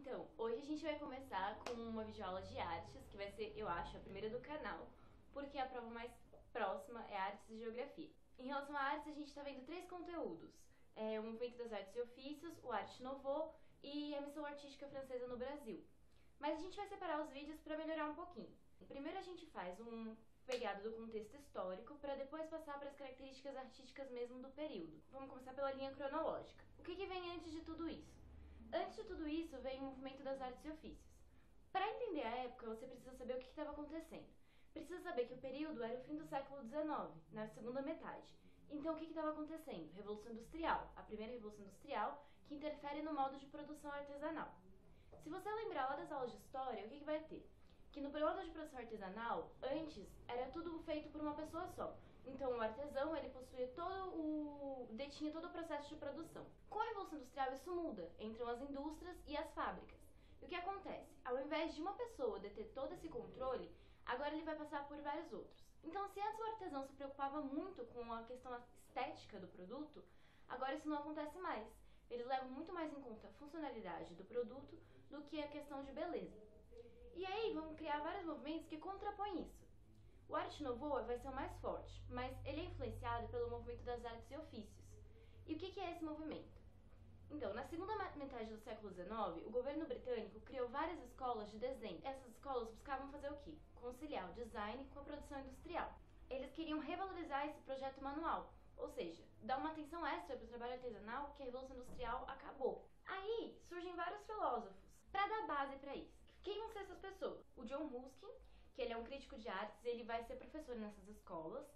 Então, hoje a gente vai começar com uma videoaula de artes, que vai ser, eu acho, a primeira do canal, porque a prova mais próxima é artes e geografia. Em relação a artes, a gente está vendo 3 conteúdos. O movimento das artes e ofícios, o Arte Nouveau e a missão artística francesa no Brasil. Mas a gente vai separar os vídeos para melhorar um pouquinho. Primeiro a gente faz um pegado do contexto histórico para depois passar para as características artísticas mesmo do período. Vamos começar pela linha cronológica. O que vem antes de tudo isso? Antes de tudo isso vem o movimento das artes e ofícios. Para entender a época, você precisa saber o que estava acontecendo. Precisa saber que o período era o fim do século XIX, na segunda metade. Então, o que estava acontecendo? Revolução Industrial, a primeira Revolução Industrial, que interfere no modo de produção artesanal. Se você lembrar lá das aulas de história, o que vai ter? Que no modo de produção artesanal, antes, era tudo feito por uma pessoa só. Então, o artesão, ele detinha todo o processo de produção. Com a Revolução Industrial, isso muda, entram as indústrias e as fábricas. E o que acontece? Ao invés de uma pessoa deter todo esse controle, agora ele vai passar por vários outros. Então, se antes o artesão se preocupava muito com a questão estética do produto, agora isso não acontece mais. Eles levam muito mais em conta a funcionalidade do produto do que a questão de beleza. E aí vão criar vários movimentos que contrapõem isso. O Arte Nouveau vai ser o mais forte, mas ele é influenciado pelo movimento das artes e ofícios. E o que é esse movimento? Então, na segunda metade do século XIX, o governo britânico criou várias escolas de desenho. Essas escolas buscavam fazer o quê? Conciliar o design com a produção industrial. Eles queriam revalorizar esse projeto manual, ou seja, dar uma atenção extra para o trabalho artesanal que a Revolução Industrial acabou. Aí surgem vários filósofos para dar base para isso. Quem vão ser essas pessoas? O John Ruskin, que ele é um crítico de artes, ele vai ser professor nessas escolas,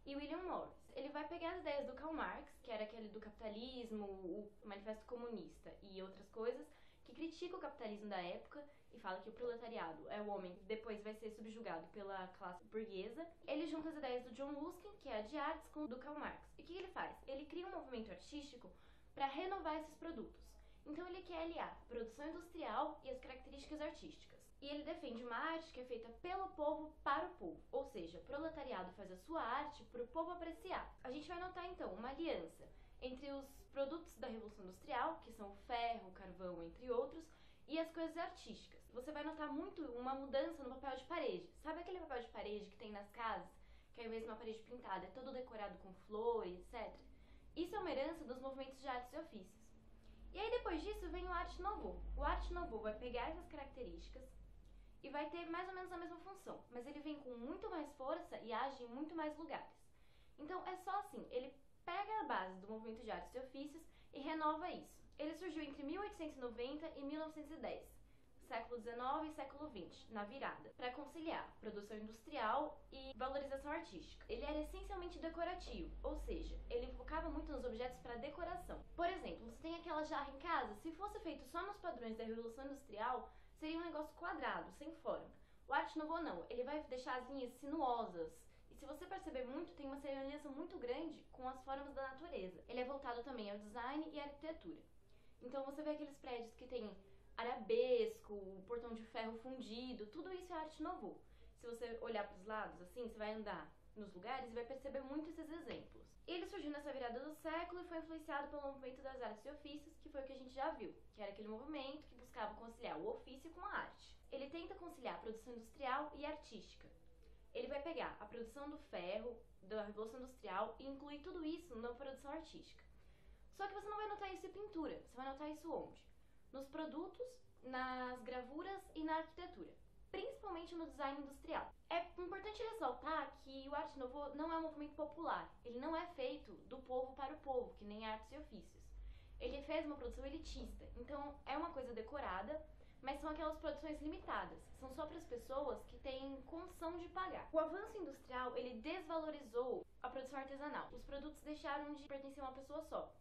e William Morris. Ele vai pegar as ideias do Karl Marx, que era aquele do capitalismo, o Manifesto Comunista e outras coisas, que critica o capitalismo da época e fala que o proletariado é o homem que depois vai ser subjugado pela classe burguesa. Ele junta as ideias do John Ruskin, que é a de artes, com o do Karl Marx. E o que ele faz? Ele cria um movimento artístico para renovar esses produtos. Então ele quer aliar a produção industrial e as características artísticas. E ele defende uma arte que é feita pelo povo para o povo, ou seja, o proletariado faz a sua arte para o povo apreciar. A gente vai notar então uma aliança entre os produtos da Revolução Industrial, que são o ferro, o carvão, entre outros, e as coisas artísticas. Você vai notar muito uma mudança no papel de parede. Sabe aquele papel de parede que tem nas casas, que ao invés de uma parede pintada é todo decorado com flores, etc? Isso é uma herança dos movimentos de artes e ofícios. E aí depois disso vem o Arte Nouveau. O Arte Nouveau vai pegar essas características e vai ter mais ou menos a mesma função, mas ele vem com muito mais força e age em muito mais lugares. Então é só assim, ele pega a base do movimento de artes e ofícios e renova isso. Ele surgiu entre 1890 e 1910. Século XIX e século XX, na virada, para conciliar produção industrial e valorização artística. Ele era essencialmente decorativo, ou seja, ele focava muito nos objetos para decoração. Por exemplo, você tem aquela jarra em casa, se fosse feito só nos padrões da Revolução Industrial, seria um negócio quadrado, sem forma. O Arte Nouveau não, ele vai deixar as linhas sinuosas, e se você perceber muito, tem uma semelhança muito grande com as formas da natureza. Ele é voltado também ao design e à arquitetura. Então você vê aqueles prédios que tem arabesco, o portão de ferro fundido, tudo isso é Arte Nouveau. Se você olhar para os lados, assim, você vai andar nos lugares e vai perceber muito esses exemplos. Ele surgiu nessa virada do século e foi influenciado pelo movimento das artes e ofícios, que foi o que a gente já viu, que era aquele movimento que buscava conciliar o ofício com a arte. Ele tenta conciliar a produção industrial e artística. Ele vai pegar a produção do ferro, da Revolução Industrial, e incluir tudo isso na produção artística. Só que você não vai notar isso em pintura, você vai notar isso onde? Nos produtos, nas gravuras e na arquitetura, principalmente no design industrial. É importante ressaltar que o Arte Nouveau não é um movimento popular, ele não é feito do povo para o povo, que nem artes e ofícios. Ele fez uma produção elitista, então é uma coisa decorada, mas são aquelas produções limitadas, são só para as pessoas que têm condição de pagar. O avanço industrial, ele desvalorizou a produção artesanal, os produtos deixaram de pertencer a uma pessoa só.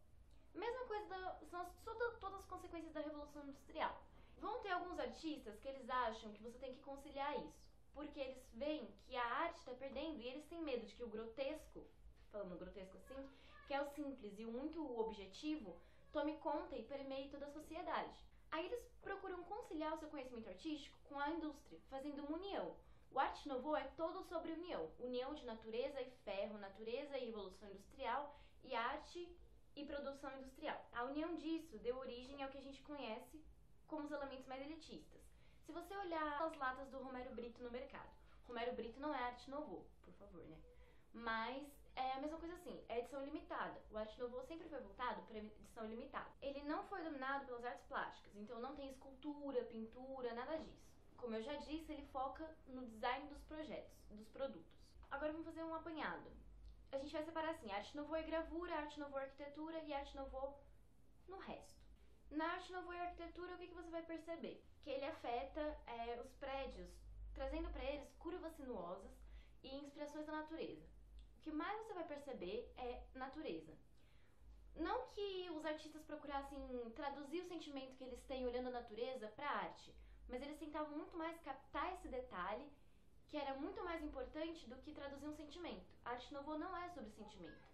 Mesma coisa, são todas as consequências da Revolução Industrial. Vão ter alguns artistas que eles acham que você tem que conciliar isso, porque eles veem que a arte está perdendo e eles têm medo de que o grotesco, falando grotesco assim, que é o simples e o muito objetivo, tome conta e permeie toda a sociedade. Aí eles procuram conciliar o seu conhecimento artístico com a indústria, fazendo uma união. O Arte Nouveau é todo sobre união, união de natureza e ferro, natureza e revolução industrial e arte e produção industrial. A união disso deu origem ao que a gente conhece como os elementos mais elitistas. Se você olhar as latas do Romero Brito no mercado, Romero Brito não é Arte Nouveau, por favor, né? Mas é a mesma coisa assim, é edição limitada. O Arte Nouveau sempre foi voltado para edição limitada. Ele não foi dominado pelas artes plásticas, então não tem escultura, pintura, nada disso. Como eu já disse, ele foca no design dos projetos, dos produtos. Agora vamos fazer um apanhado. A gente vai separar assim, Arte Nouveau é gravura, Arte Nouveau é arquitetura e Arte Nouveau no resto. Na Arte Nouveau e arquitetura, o que você vai perceber? Que ele afeta os prédios, trazendo para eles curvas sinuosas e inspirações da natureza. O que mais você vai perceber é natureza. Não que os artistas procurassem traduzir o sentimento que eles têm olhando a natureza para a arte, mas eles tentavam muito mais captar esse detalhe, que era muito mais importante do que traduzir um sentimento. A Arte Nouveau não é sobre sentimento.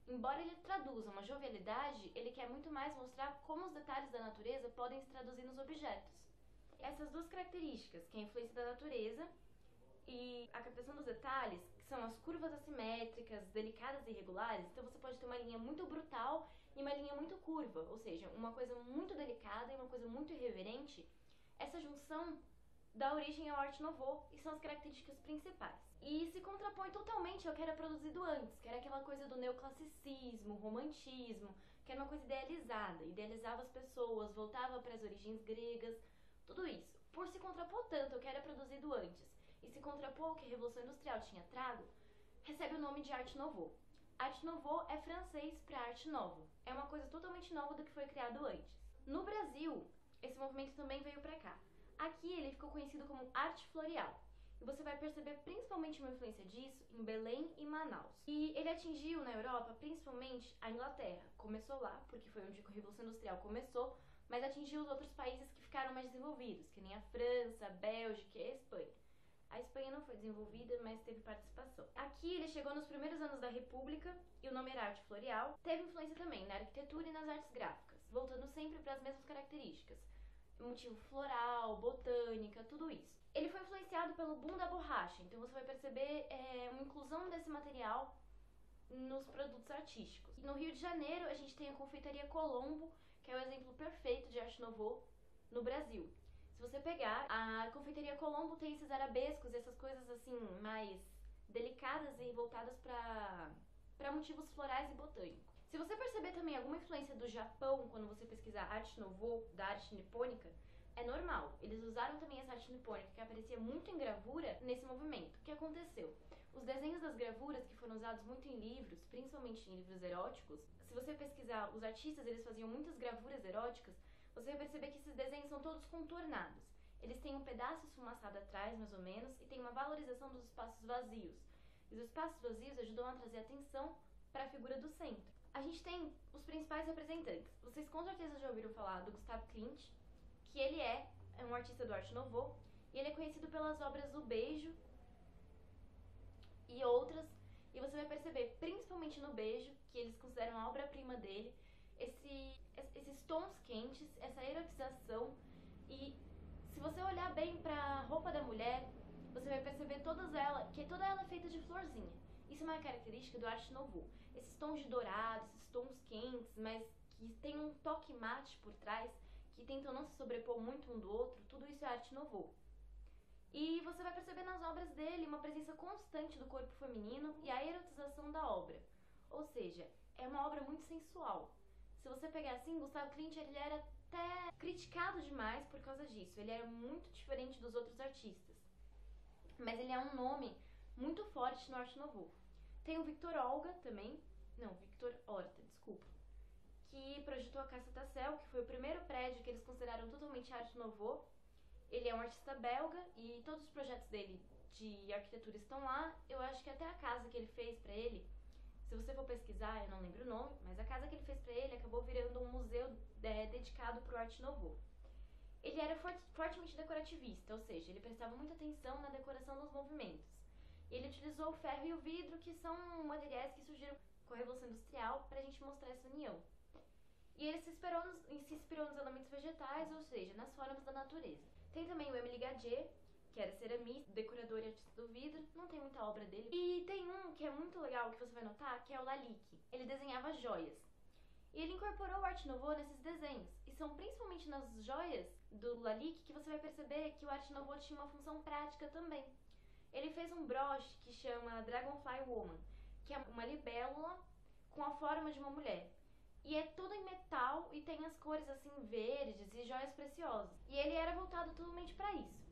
Embora ele traduza uma jovialidade, ele quer muito mais mostrar como os detalhes da natureza podem se traduzir nos objetos. Essas duas características, que é a influência da natureza e a captação dos detalhes, que são as curvas assimétricas, delicadas e irregulares, então você pode ter uma linha muito brutal e uma linha muito curva, ou seja, uma coisa muito delicada e uma coisa muito irreverente. Essa junção dá origem ao Arte Nouveau e são as características principais. E se contrapõe totalmente ao que era produzido antes, que era aquela coisa do neoclassicismo, romantismo, que era uma coisa idealizada, idealizava as pessoas, voltava para as origens gregas, tudo isso. Por se contrapor tanto ao que era produzido antes e se contrapor ao que a Revolução Industrial tinha trago, recebe o nome de Arte Nouveau. Arte Nouveau é francês para Arte Nova, é uma coisa totalmente nova do que foi criado antes. No Brasil, esse movimento também veio para cá. Aqui ele ficou conhecido como Arte Floreal. E você vai perceber principalmente uma influência disso em Belém e Manaus. E ele atingiu na Europa principalmente a Inglaterra. Começou lá, porque foi onde a Revolução Industrial começou, mas atingiu os outros países que ficaram mais desenvolvidos, que nem a França, a Bélgica e a Espanha. A Espanha não foi desenvolvida, mas teve participação. Aqui ele chegou nos primeiros anos da República e o nome era Arte Floreal. Teve influência também na arquitetura e nas artes gráficas, voltando sempre para as mesmas características. Motivo floral, botânica, tudo isso. Ele foi influenciado pelo boom da borracha, então você vai perceber uma inclusão desse material nos produtos artísticos. No Rio de Janeiro, a gente tem a Confeitaria Colombo, que é o exemplo perfeito de Arte Nouveau no Brasil. Se você pegar, a Confeitaria Colombo tem esses arabescos, essas coisas assim, mais delicadas e voltadas para motivos florais e botânicos. Se você perceber também alguma influência do Japão quando você pesquisar Arte Nouveau, da arte nipônica, é normal. Eles usaram também essa arte nipônica, que aparecia muito em gravura, nesse movimento. O que aconteceu? Os desenhos das gravuras, que foram usados muito em livros, principalmente em livros eróticos, se você pesquisar, os artistas eles faziam muitas gravuras eróticas, você vai perceber que esses desenhos são todos contornados. Eles têm um pedaço esfumaçado atrás, mais ou menos, e tem uma valorização dos espaços vazios. E os espaços vazios ajudam a trazer atenção para a figura do centro. A gente tem os principais representantes. Vocês com certeza já ouviram falar do Gustav Klimt, que ele é um artista do Arte Nouveau, e ele é conhecido pelas obras O Beijo e outras, e você vai perceber, principalmente no Beijo, que eles consideram a obra-prima dele, esses tons quentes, essa erotização, e se você olhar bem pra roupa da mulher, você vai perceber que toda ela é feita de florzinha. Isso é uma característica do Arte Nouveau. Esses tons de dourado, esses tons quentes, mas que tem um toque mate por trás, que tentam não se sobrepor muito um do outro, tudo isso é Arte Nouveau. E você vai perceber nas obras dele uma presença constante do corpo feminino e a erotização da obra. Ou seja, é uma obra muito sensual. Se você pegar assim, Gustav Klimt ele era até criticado demais por causa disso. Ele era muito diferente dos outros artistas. Mas ele é um nome muito forte no Arte Nouveau. Tem o Victor Horta, que projetou a Casa Tassel, que foi o primeiro prédio que eles consideraram totalmente Arte Nouveau. Ele é um artista belga e todos os projetos dele de arquitetura estão lá. Eu acho que até a casa que ele fez pra ele, se você for pesquisar, eu não lembro o nome, mas a casa que ele fez pra ele acabou virando um museu dedicado pro Arte Nouveau. Ele era fortemente decorativista, ou seja, ele prestava muita atenção na decoração dos movimentos. E ele utilizou o ferro e o vidro, que são materiais que surgiram com a Revolução Industrial, pra gente mostrar essa união. E ele se inspirou nos elementos vegetais, ou seja, nas formas da natureza. Tem também o Émile Gadier, que era ceramista, decorador e artista do vidro, não tem muita obra dele. E tem um que é muito legal, que você vai notar, que é o Lalique. Ele desenhava joias. E ele incorporou o Art Nouveau nesses desenhos. E são principalmente nas joias do Lalique que você vai perceber que o Art Nouveau tinha uma função prática também. Ele fez um broche que chama Dragonfly Woman, que é uma libélula com a forma de uma mulher. E é todo em metal e tem as cores assim verdes e joias preciosas. E ele era voltado totalmente para isso.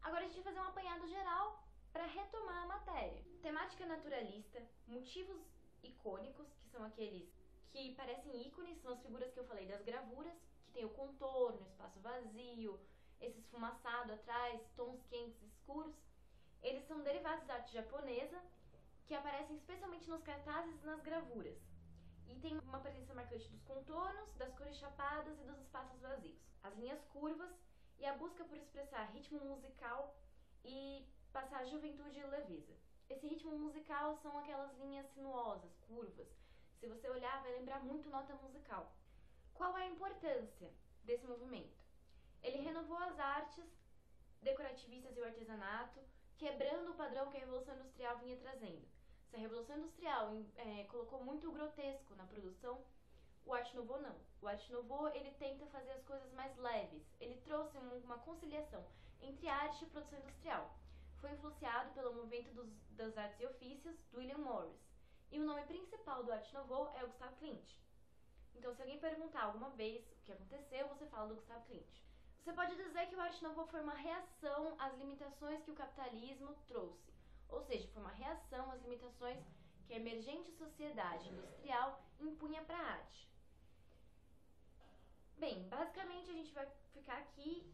Agora a gente vai fazer um apanhado geral para retomar a matéria. Temática naturalista, motivos icônicos, que são aqueles que parecem ícones, são as figuras que eu falei das gravuras, que tem o contorno, espaço vazio, esse esfumaçado atrás, tons quentes e escuros. Eles são derivados da arte japonesa, que aparecem especialmente nos cartazes e nas gravuras. E tem uma presença marcante dos contornos, das cores chapadas e dos espaços vazios. As linhas curvas e a busca por expressar ritmo musical e passar juventude e leveza. Esse ritmo musical são aquelas linhas sinuosas, curvas. Se você olhar, vai lembrar muito nota musical. Qual é a importância desse movimento? Ele renovou as artes decorativistas e o artesanato, quebrando o padrão que a Revolução Industrial vinha trazendo. Se a Revolução Industrial colocou muito grotesco na produção, o Art Nouveau não. O Art Nouveau, ele tenta fazer as coisas mais leves. Ele trouxe uma conciliação entre arte e produção industrial. Foi influenciado pelo movimento das artes e ofícios do William Morris. E o nome principal do Art Nouveau é o Gustav Klimt. Então, se alguém perguntar alguma vez o que aconteceu, você fala do Gustav Klimt. Você pode dizer que o Art Nouveau foi uma reação às limitações que o capitalismo trouxe. Ou seja, foi uma reação às limitações que a emergente sociedade industrial impunha para a arte. Bem, basicamente a gente vai ficar aqui,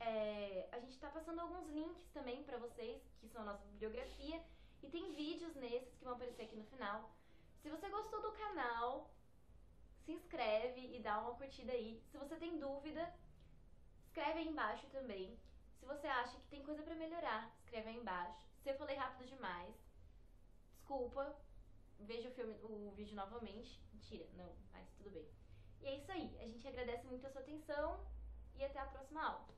a gente está passando alguns links também para vocês, que são a nossa bibliografia, e tem vídeos nesses que vão aparecer aqui no final. Se você gostou do canal, se inscreve e dá uma curtida aí. Se você tem dúvida, escreve aí embaixo também. Se você acha que tem coisa pra melhorar, escreve aí embaixo. Se eu falei rápido demais, desculpa. Veja o vídeo novamente. Mentira, não, mas tudo bem. E é isso aí. A gente agradece muito a sua atenção e até a próxima aula.